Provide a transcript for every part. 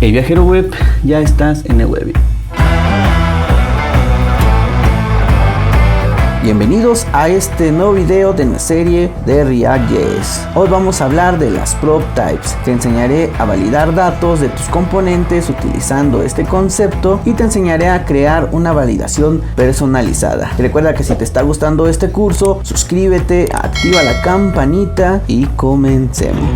Hey viajero web, ya estás en el web. Bienvenidos a este nuevo video de la serie de React.js. Hoy vamos a hablar de las prop types. Te enseñaré a validar datos de tus componentes utilizando este concepto y te enseñaré a crear una validación personalizada. Recuerda que si te está gustando este curso, suscríbete, activa la campanita y comencemos.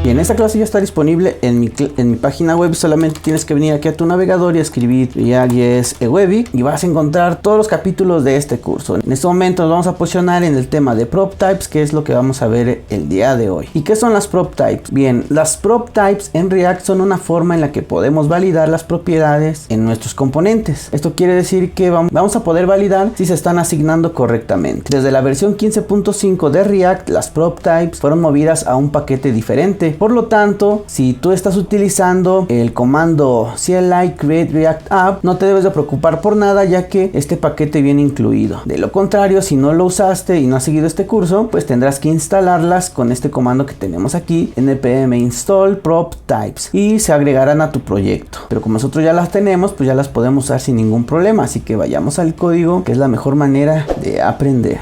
Bien, esta clase ya está disponible en mi página web. Solamente tienes que venir aquí a tu navegador y escribir React.js Webby y vas a encontrar todos los capítulos de este curso. En este momento nos vamos a posicionar en el tema de prop types, que es lo que vamos a ver el día de hoy. ¿Y qué son las prop types? Bien, las prop types en React son una forma en la que podemos validar las propiedades en nuestros componentes. Esto quiere decir que vamos a poder validar si se están asignando correctamente. Desde la versión 15.5 de React, las prop types fueron movidas a un paquete diferente. Por lo tanto, si tú estás utilizando el comando CLI create react app, no te debes de preocupar por nada, ya que este paquete viene incluido. De lo contrario, si no lo usaste y no has seguido este curso, pues tendrás que instalarlas con este comando que tenemos aquí, npm install prop types, y se agregarán a tu proyecto. Pero como nosotros ya las tenemos, pues ya las podemos usar sin ningún problema. Así que vayamos al código, que es la mejor manera de aprender.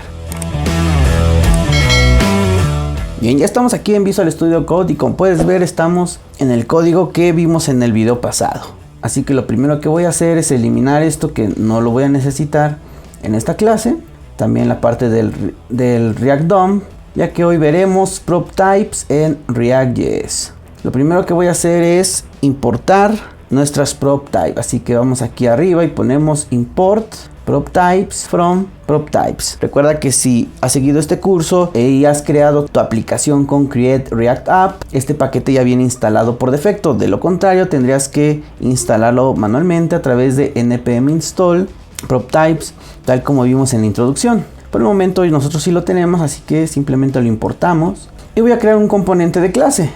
Bien, ya estamos aquí en Visual Studio Code y como puedes ver estamos en el código que vimos en el video pasado. Así que lo primero que voy a hacer es eliminar esto que no lo voy a necesitar en esta clase. También la parte del React DOM, ya que hoy veremos prop types en React.js. Lo primero que voy a hacer es importar nuestras prop types. Así que vamos aquí arriba y ponemos import prop types from prop types. Recuerda que si has seguido este curso y has creado tu aplicación con Create React App, este paquete ya viene instalado por defecto. De lo contrario, tendrías que instalarlo manualmente a través de npm install prop types, tal como vimos en la introducción. Por el momento nosotros sí lo tenemos, así que simplemente lo importamos y voy a crear un componente de clase,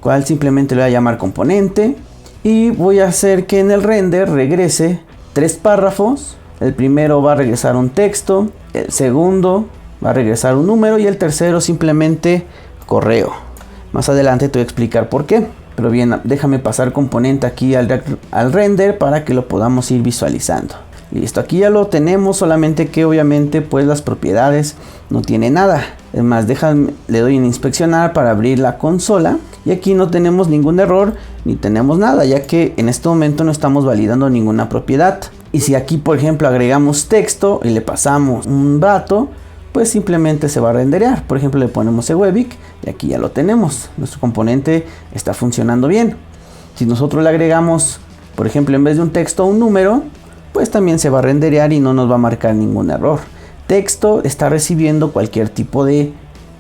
cual simplemente le voy a llamar componente, y voy a hacer que en el render regrese 3 párrafos. El primero va a regresar un texto, el segundo va a regresar un número y el tercero simplemente correo. Más adelante te voy a explicar por qué. Pero bien, déjame pasar componente aquí al render para que lo podamos ir visualizando. Listo, aquí ya lo tenemos, solamente que obviamente pues las propiedades no tiene nada. Es más, le doy en inspeccionar para abrir la consola y aquí no tenemos ningún error ni tenemos nada, ya que en este momento no estamos validando ninguna propiedad. Y si aquí por ejemplo agregamos texto y le pasamos un dato, pues simplemente se va a renderear. Por ejemplo, le ponemos Webic y aquí ya lo tenemos. Nuestro componente está funcionando bien. Si nosotros le agregamos, por ejemplo, en vez de un texto un número, pues también se va a renderear y no nos va a marcar ningún error. Texto está recibiendo cualquier tipo de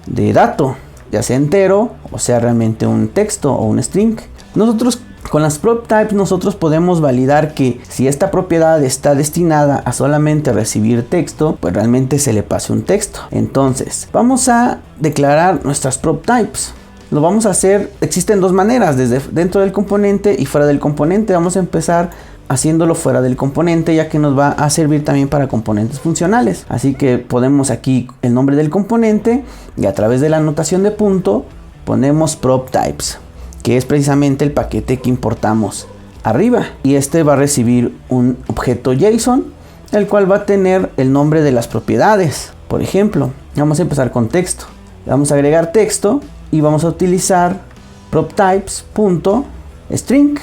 dato, ya sea entero o sea realmente un texto o un string. Nosotros con las prop types podemos validar que si esta propiedad está destinada a solamente recibir texto, pues realmente se le pase un texto. Entonces vamos a declarar nuestras prop types. Lo vamos a hacer, existen dos maneras, desde dentro del componente y fuera del componente. Vamos a empezar haciéndolo fuera del componente, ya que nos va a servir también para componentes funcionales. Así que ponemos aquí el nombre del componente y a través de la anotación de punto ponemos prop types, que es precisamente el paquete que importamos arriba, y este va a recibir un objeto JSON, el cual va a tener el nombre de las propiedades. Por ejemplo, vamos a empezar con texto, vamos a agregar texto y vamos a utilizar proptypes.string,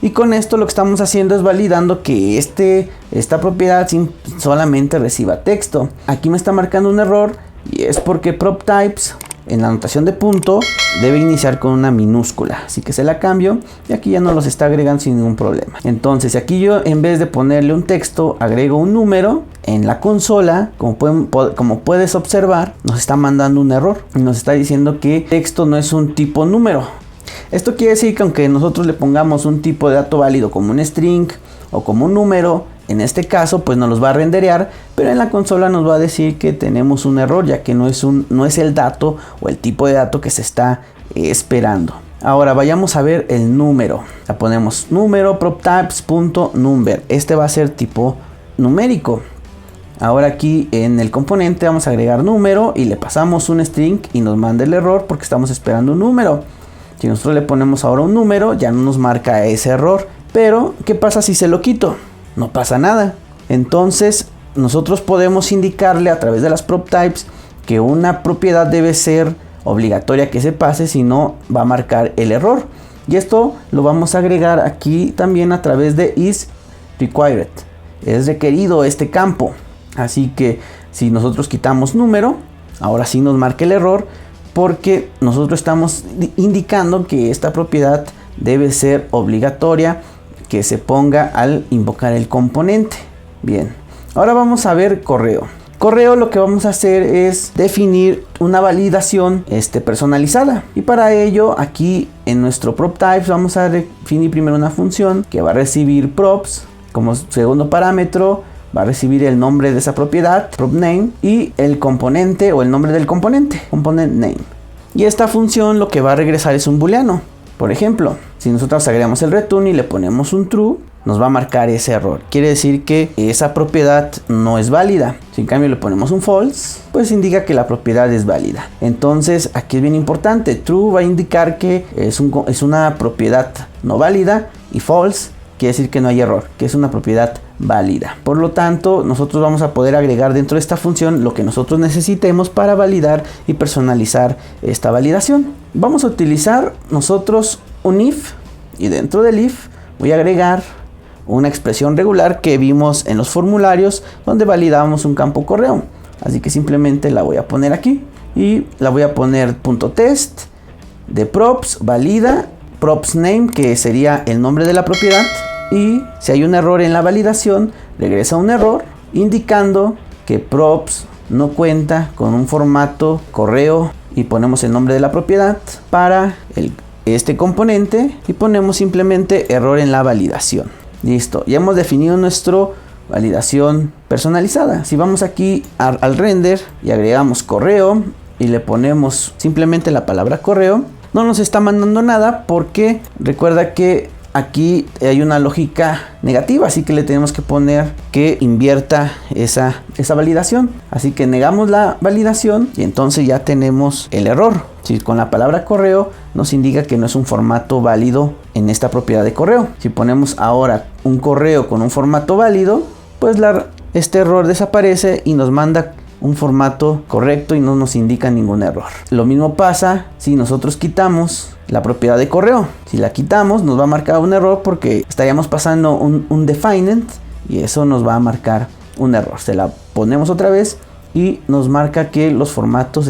y con esto lo que estamos haciendo es validando que esta propiedad solamente reciba texto. Aquí me está marcando un error y es porque proptypes en la anotación de punto debe iniciar con una minúscula, así que se la cambio y aquí ya no los está agregando sin ningún problema. Entonces aquí yo, en vez de ponerle un texto, agrego un número. En la consola, como puedes observar, nos está mandando un error y nos está diciendo que texto no es un tipo número. Esto quiere decir que aunque nosotros le pongamos un tipo de dato válido como un string o como un número, en este caso pues nos los va a renderear, pero en la consola nos va a decir que tenemos un error, ya que no es el dato o el tipo de dato que se está esperando. Ahora vayamos a ver el número. La ponemos número proptypes.number. Este va a ser tipo numérico. Ahora aquí en el componente vamos a agregar número y le pasamos un string y nos manda el error porque estamos esperando un número. Si nosotros le ponemos ahora un número, ya no nos marca ese error. Pero, ¿qué pasa si se lo quito? No pasa nada. Entonces, nosotros podemos indicarle a través de las prop types que una propiedad debe ser obligatoria que se pase, si no va a marcar el error. Y esto lo vamos a agregar aquí también a través de is required. Es requerido este campo. Así que si nosotros quitamos número, ahora sí nos marca el error, porque nosotros estamos indicando que esta propiedad debe ser obligatoria que se ponga al invocar el componente. Bien, ahora vamos a ver correo. Correo, lo que vamos a hacer es definir una validación personalizada, y para ello aquí en nuestro prop types vamos a definir primero una función que va a recibir props como segundo parámetro. Va a recibir el nombre de esa propiedad, prop name, y el componente o el nombre del componente, component name. Y esta función lo que va a regresar es un booleano. Por ejemplo, si nosotros agregamos el return y le ponemos un true, nos va a marcar ese error. Quiere decir que esa propiedad no es válida. Si en cambio le ponemos un false, pues indica que la propiedad es válida. Entonces aquí es bien importante. True va a indicar que es una propiedad no válida, y false quiere decir que no hay error, que es una propiedad válida. Por lo tanto, nosotros vamos a poder agregar dentro de esta función lo que nosotros necesitemos para validar y personalizar esta validación. Vamos a utilizar nosotros un if, y dentro del if voy a agregar una expresión regular que vimos en los formularios donde validamos un campo correo. Así que simplemente la voy a poner aquí y la voy a poner .test de props, valida props name, que sería el nombre de la propiedad, y si hay un error en la validación, regresa un error indicando que props no cuenta con un formato correo, y ponemos el nombre de la propiedad para este componente y ponemos simplemente error en la validación. Listo, ya hemos definido nuestra validación personalizada. Si vamos aquí al render y agregamos correo y le ponemos simplemente la palabra correo, no nos está mandando nada, porque recuerda que aquí hay una lógica negativa, así que le tenemos que poner que invierta esa validación. Así que negamos la validación y entonces ya tenemos el error. Si con la palabra correo nos indica que no es un formato válido en esta propiedad de correo. Si ponemos ahora un correo con un formato válido, pues este error desaparece y nos manda un formato correcto y no nos indica ningún error. Lo mismo pasa si nosotros quitamos la propiedad de correo. Si la quitamos, nos va a marcar un error, porque estaríamos pasando un defined y eso nos va a marcar un error. Se la ponemos otra vez y nos marca que los formatos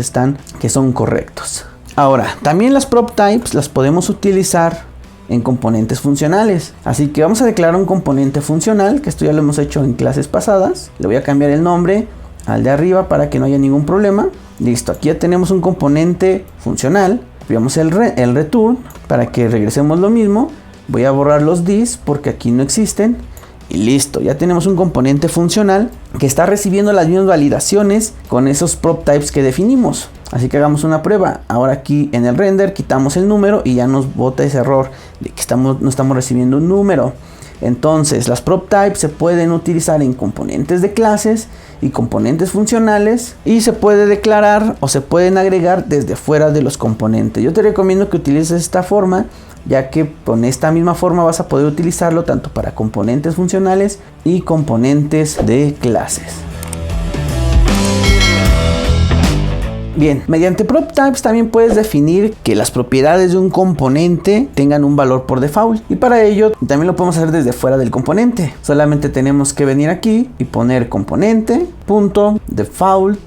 son correctos. Ahora, también las prop types las podemos utilizar en componentes funcionales. Así que vamos a declarar un componente funcional, que esto ya lo hemos hecho en clases pasadas. Le voy a cambiar el nombre al de arriba para que no haya ningún problema. Listo, aquí ya tenemos un componente funcional. Copiamos el return para que regresemos lo mismo. Voy a borrar los this porque aquí no existen. Y listo, ya tenemos un componente funcional que está recibiendo las mismas validaciones con esos prop types que definimos. Así que hagamos una prueba. Ahora aquí en el render quitamos el número y ya nos bota ese error de que no estamos recibiendo un número. Entonces las prop types se pueden utilizar en componentes de clases y componentes funcionales, y se puede declarar o se pueden agregar desde fuera de los componentes. Yo te recomiendo que utilices esta forma, ya que con esta misma forma vas a poder utilizarlo tanto para componentes funcionales y componentes de clases. Bien, mediante prop types también puedes definir que las propiedades de un componente tengan un valor por default, y para ello también lo podemos hacer desde fuera del componente. Solamente tenemos que venir aquí y poner componente.default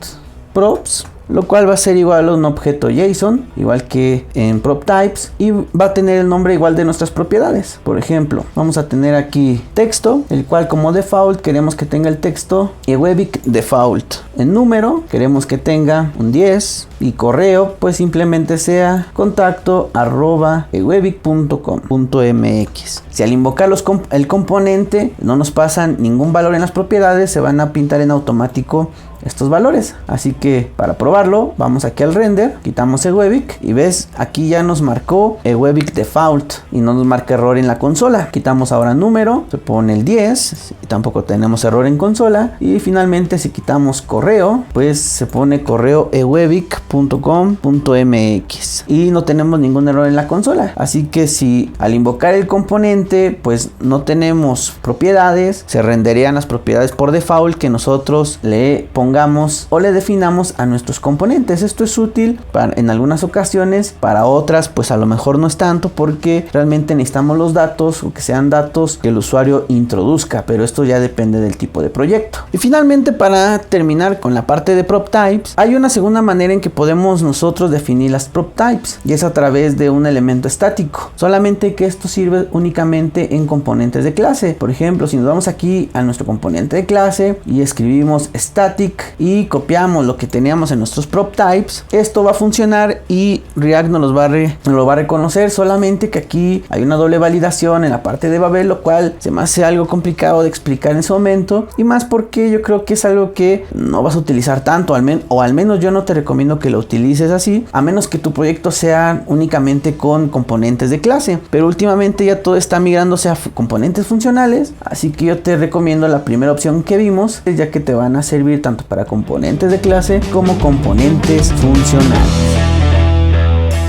props, lo cual va a ser igual a un objeto JSON, igual que en prop types, y va a tener el nombre igual de nuestras propiedades. Por ejemplo, vamos a tener aquí texto, el cual como default queremos que tenga el texto ewebic default. En número queremos que tenga un 10, y correo pues simplemente sea contacto@ewebic.com.mx. Si al invocar el componente no nos pasan ningún valor en las propiedades, se van a pintar en automático estos valores. Así que para probarlo, vamos aquí al render, quitamos eWebik y ves, aquí ya nos marcó eWebik default y no nos marca error en la consola. Quitamos ahora número, se pone el 10 y tampoco tenemos error en consola. Y finalmente si quitamos correo, pues se pone correo ewebik.com.mx y no tenemos ningún error en la consola. Así que si al invocar el componente pues no tenemos propiedades, se renderían las propiedades por default que nosotros le pongamos o le definamos a nuestros componentes. Esto es útil en algunas ocasiones, para otras pues a lo mejor no es tanto, porque realmente necesitamos los datos o que sean datos que el usuario introduzca, pero esto ya depende del tipo de proyecto. Y finalmente, para terminar con la parte de prop types, hay una segunda manera en que podemos nosotros definir las prop types, y es a través de un elemento estático, solamente que esto sirve únicamente en componentes de clase. Por ejemplo, si nos vamos aquí a nuestro componente de clase y escribimos static y copiamos lo que teníamos en nuestros prop types, esto va a funcionar y React nos lo va a reconocer, solamente que aquí hay una doble validación en la parte de Babel, lo cual se me hace algo complicado de explicar en ese momento, y más porque yo creo que es algo que no vas a utilizar tanto, o al menos yo no te recomiendo que lo utilices así, a menos que tu proyecto sea únicamente con componentes de clase. Pero últimamente ya todo está migrándose a componentes funcionales, así que yo te recomiendo la primera opción que vimos, ya que te van a servir tanto para componentes de clase como componentes funcionales.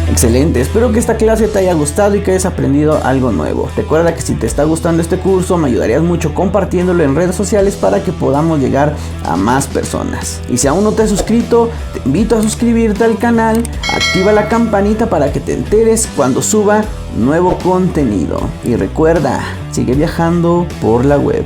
Excelente, espero que esta clase te haya gustado y que hayas aprendido algo nuevo. Recuerda que si te está gustando este curso, me ayudarías mucho compartiéndolo en redes sociales para que podamos llegar a más personas. Y si aún no te has suscrito, te invito a suscribirte al canal, activa la campanita para que te enteres cuando suba nuevo contenido. Y recuerda, sigue viajando por la web.